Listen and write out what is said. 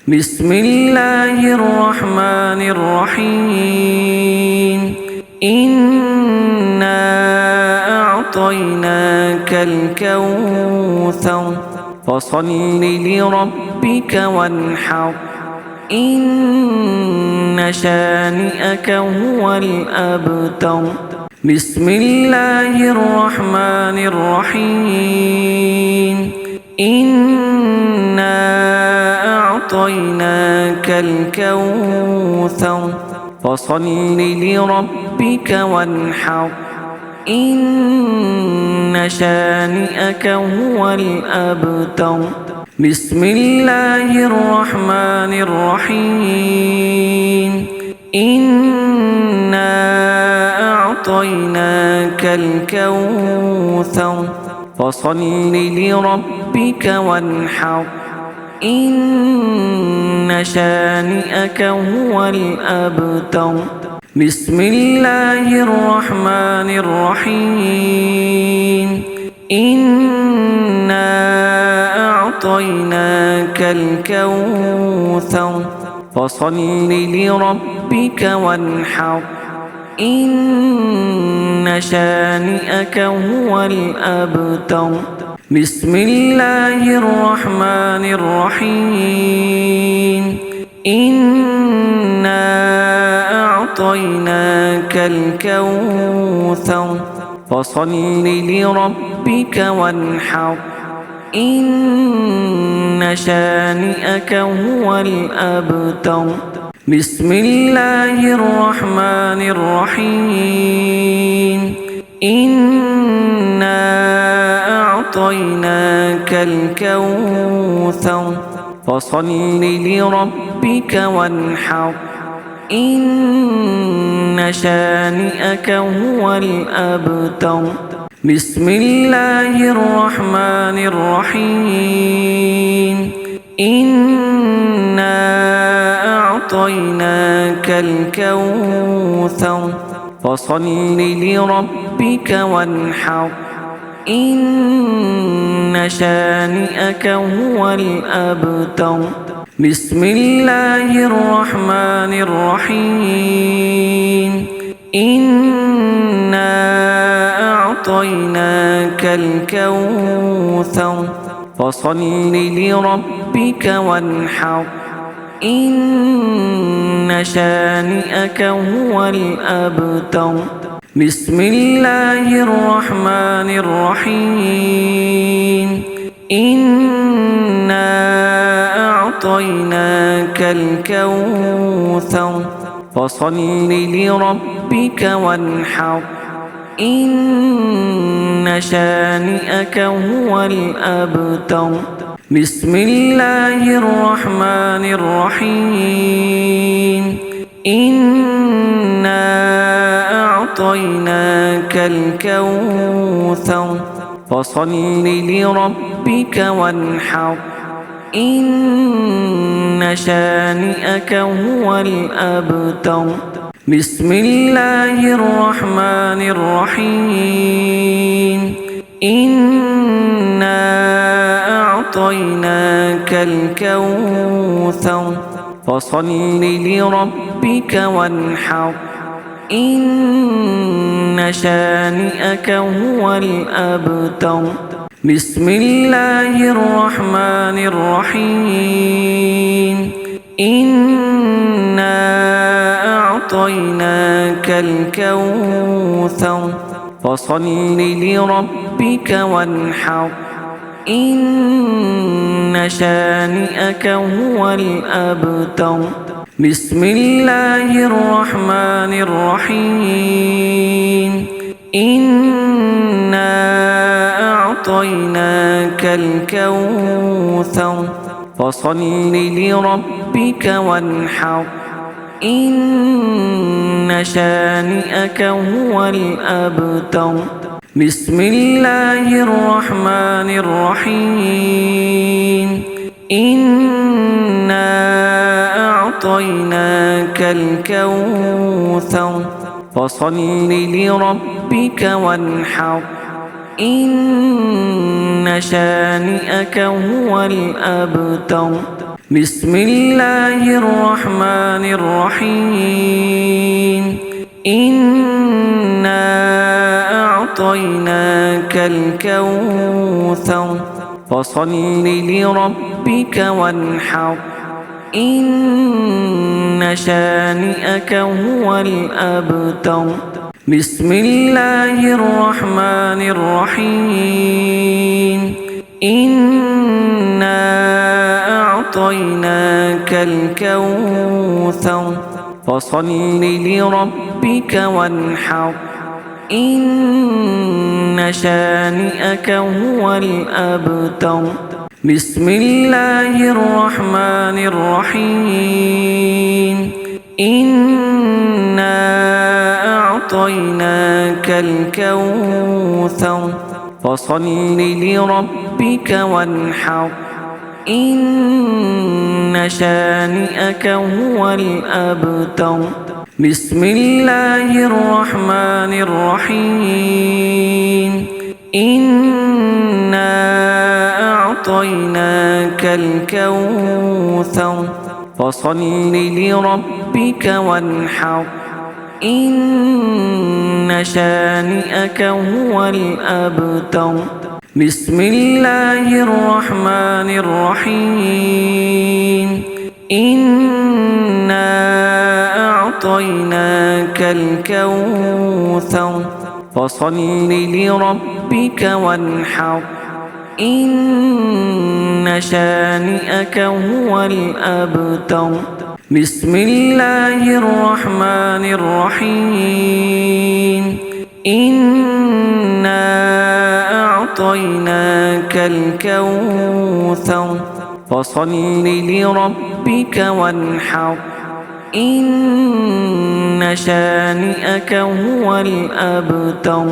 بسم الله الرحمن الرحيم إنا أعطيناك الكوثر فصل لربك وانحر إن شانئك هو الأبتر بسم الله الرحمن الرحيم إنا أعطيناك الكوثر فصل لربك وانحر إن شانئك هو الأبتر بسم الله الرحمن الرحيم إنا أعطيناك الكوثر فصل لربك وانحر إن شانئك هو الأبتر بسم الله الرحمن الرحيم إنا أعطيناك الكوثر فصل لربك وانحر إن شانئك هو الأبتر بسم الله الرحمن الرحيم إنا أعطيناك الكوثر فصل لربك وانحر إن شانئك هو الأبتر بسم الله الرحمن الرحيم إنا أعطيناك الكوثر فصل لربك وانحر إن شانئك هو الأبتر بسم الله الرحمن الرحيم إنا أعطيناك الكوثر فصل لربك وانحر إن شانئك هو الأبتر بسم الله الرحمن الرحيم إنا أعطيناك الكوثر فصل لربك وانحر إن شانئك هو الأبتر بسم الله الرحمن الرحيم إنا أعطيناك الكوثر فصل لربك وانحر إن شانئك هو الأبتر بسم الله الرحمن الرحيم إنا أعطيناك الكوثر فصل لربك وانحر إن شانئك هو الأبتر بسم الله الرحمن الرحيم إنا أعطيناك الكوثر فصل لربك وانحر إن شانئك هو الأبتر بسم الله الرحمن الرحيم إنا أعطيناك الكوثر فصل لربك وانحر إن شانئك هو الأبتر بسم الله الرحمن الرحيم إنا أعطيناك الكوثر فصل لربك وانحر إن شانئك هو الأبتر بسم الله الرحمن الرحيم إنا أعطيناك الكوثر فصل لربك وانحر إن شانئك هو الأبتر بسم الله الرحمن الرحيم إنا أعطيناك الكوثر فصل لربك وانحر إن شانئك هو الأبتر بسم الله الرحمن الرحيم إنا أعطيناك الكوثر فصل لربك وانحر إن شانئك هو الأبتر بسم الله الرحمن الرحيم إنا أعطيناك الكوثر فصل لربك وانحر إن شانئك هو الأبتر بسم الله الرحمن الرحيم إنا أعطيناك الكوثر فصل لربك وانحر إن شانئك هو الأبتر بسم الله الرحمن الرحيم إنا أعطيناك الكوثر فصل لربك وانحر إن شانئك هو الأبتر بسم الله الرحمن الرحيم إنا أعطيناك الكوثر فصل لربك وانحر إن شانئك هو الأبتر